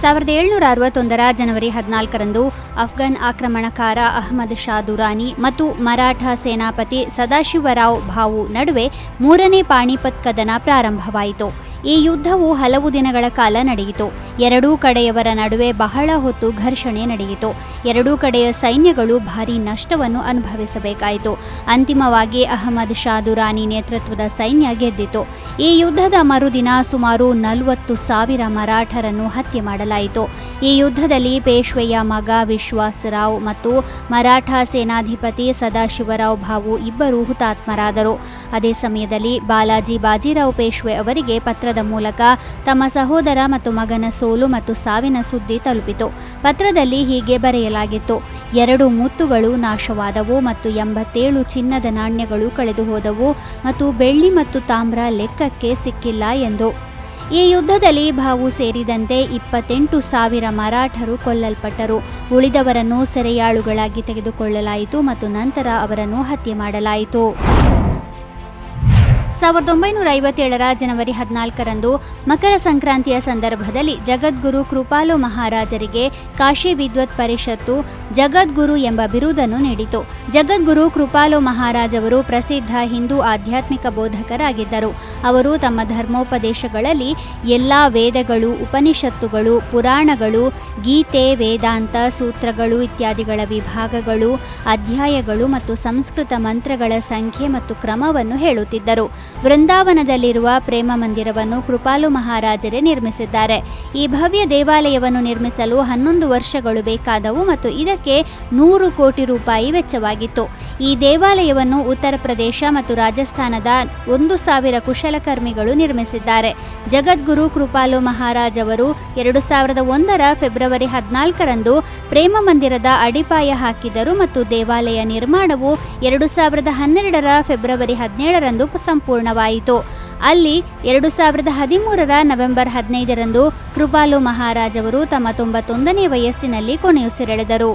1761 ಜನವರಿ 14ರಂದು ಅಫ್ಘಾನ್ ಆಕ್ರಮಣಕಾರ ಅಹ್ಮದ್ ಶಾ ದುರಾನಿ ಮತ್ತು ಮರಾಠ ಸೇನಾಪತಿ ಸದಾಶಿವರಾವ್ ಭಾವು ನಡುವೆ ಮೂರನೇ ಪಾಣಿಪತ್ ಕದನ ಪ್ರಾರಂಭವಾಯಿತು. ಈ ಯುದ್ಧವು ಹಲವು ದಿನಗಳ ಕಾಲ ನಡೆಯಿತು. ಎರಡೂ ಕಡೆಯವರ ನಡುವೆ ಬಹಳ ಹೊತ್ತು ಘರ್ಷಣೆ ನಡೆಯಿತು. ಎರಡೂ ಕಡೆಯ ಸೈನ್ಯಗಳು ಭಾರೀ ನಷ್ಟವನ್ನು ಅನುಭವಿಸಬೇಕಾಯಿತು. ಅಂತಿಮವಾಗಿ ಅಹ್ಮದ್ ಶಾ ದುರಾನಿ ನೇತೃತ್ವದ ಸೈನ್ಯ ಗೆದ್ದಿತು. ಈ ಯುದ್ಧದ ಮರುದಿನ ಸುಮಾರು 40,000 ಮರಾಠರನ್ನು ಹತ್ಯೆ ಮಾಡಲಾಯಿತು. ಈ ಯುದ್ಧದಲ್ಲಿ ಪೇಶ್ವೆಯ ಮಗ ವಿಶ್ವಾಸರಾವ್ ಮತ್ತು ಮರಾಠ ಸೇನಾಧಿಪತಿ ಸದಾಶಿವರಾವ್ ಭಾವು ಇಬ್ಬರೂ ಹುತಾತ್ಮರಾದರು. ಅದೇ ಸಮಯದಲ್ಲಿ ಬಾಲಾಜಿ ಬಾಜಿರಾವ್ ಪೇಶ್ವೆ ಅವರಿಗೆ ಪತ್ರದ ಮೂಲಕ ತಮ್ಮ ಸಹೋದರ ಮತ್ತು ಮಗನ ಸೋಲು ಮತ್ತು ಸಾವಿನ ಸುದ್ದಿ ತಲುಪಿತು. ಪತ್ರದಲ್ಲಿ ಹೀಗೆ ಬರೆಯಲಾಗಿತ್ತು: 2 ಮುತ್ತುಗಳು ನಾಶವಾದವು ಮತ್ತು 87 ಚಿನ್ನದ ನಾಣ್ಯಗಳು ಕಳೆದು ಹೋದವು ಮತ್ತು ಬೆಳ್ಳಿ ಮತ್ತು ತಾಮ್ರ ಲೆಕ್ಕಕ್ಕೆ ಸಿಕ್ಕಿಲ್ಲ ಎಂದು. ಈ ಯುದ್ಧದಲ್ಲಿ ಭಾವು ಸೇರಿದಂತೆ 28,000 ಮರಾಠರು ಕೊಲ್ಲಲ್ಪಟ್ಟರು. ಉಳಿದವರನ್ನು ಸೆರೆಯಾಳುಗಳಾಗಿ ತೆಗೆದುಕೊಳ್ಳಲಾಯಿತು ಮತ್ತು ನಂತರ ಅವರನ್ನು ಹತ್ಯೆ ಮಾಡಲಾಯಿತು. 1957 ಜನವರಿ 14ರಂದು ಮಕರ ಸಂಕ್ರಾಂತಿಯ ಸಂದರ್ಭದಲ್ಲಿ ಜಗದ್ಗುರು ಕೃಪಾಲು ಮಹಾರಾಜರಿಗೆ ಕಾಶಿ ವಿದ್ವತ್ ಪರಿಷತ್ತು ಜಗದ್ಗುರು ಎಂಬ ಬಿರುದನ್ನು ನೀಡಿತು. ಜಗದ್ಗುರು ಕೃಪಾಲು ಮಹಾರಾಜವರು ಪ್ರಸಿದ್ಧ ಹಿಂದೂ ಆಧ್ಯಾತ್ಮಿಕ ಬೋಧಕರಾಗಿದ್ದರು. ಅವರು ತಮ್ಮ ಧರ್ಮೋಪದೇಶಗಳಲ್ಲಿ ಎಲ್ಲ ವೇದಗಳು, ಉಪನಿಷತ್ತುಗಳು, ಪುರಾಣಗಳು, ಗೀತೆ, ವೇದಾಂತ, ಸೂತ್ರಗಳು ಇತ್ಯಾದಿಗಳ ವಿಭಾಗಗಳು, ಅಧ್ಯಾಯಗಳು ಮತ್ತು ಸಂಸ್ಕೃತ ಮಂತ್ರಗಳ ಸಂಖ್ಯೆ ಮತ್ತು ಕ್ರಮವನ್ನು ಹೇಳುತ್ತಿದ್ದರು. ವೃಂದಾವನದಲ್ಲಿರುವ ಪ್ರೇಮ ಮಂದಿರವನ್ನು ಕೃಪಾಲು ಮಹಾರಾಜರೇ ನಿರ್ಮಿಸಿದ್ದಾರೆ. ಈ ಭವ್ಯ ದೇವಾಲಯವನ್ನು ನಿರ್ಮಿಸಲು 11 ವರ್ಷಗಳು ಬೇಕಾದವು ಮತ್ತು ಇದಕ್ಕೆ 100 ಕೋಟಿ ರೂಪಾಯಿ ವೆಚ್ಚವಾಗಿತ್ತು. ಈ ದೇವಾಲಯವನ್ನು ಉತ್ತರ ಪ್ರದೇಶ ಮತ್ತು ರಾಜಸ್ಥಾನದ 1,000 ಕುಶಲಕರ್ಮಿಗಳು ನಿರ್ಮಿಸಿದ್ದಾರೆ. ಜಗದ್ಗುರು ಕೃಪಾಲು ಮಹಾರಾಜ್ ಅವರು 2001 ಫೆಬ್ರವರಿ 14ರಂದು ಪ್ರೇಮ ಮಂದಿರದ ಅಡಿಪಾಯ ಹಾಕಿದರು ಮತ್ತು ದೇವಾಲಯ ನಿರ್ಮಾಣವು 2012 ಫೆಬ್ರವರಿ 17ರಂದು ಸಂಪೂರ್ಣವಾಯಿತು. ಅಲ್ಲಿ 2013 ನವೆಂಬರ್ 15ರಂದು ಕೃಪಾಲು ಮಹಾರಾಜ್ ಅವರು ತಮ್ಮ 91ನೇ ವಯಸ್ಸಿನಲ್ಲಿ ಕೊನೆಯುಸಿರೆಳೆದರು.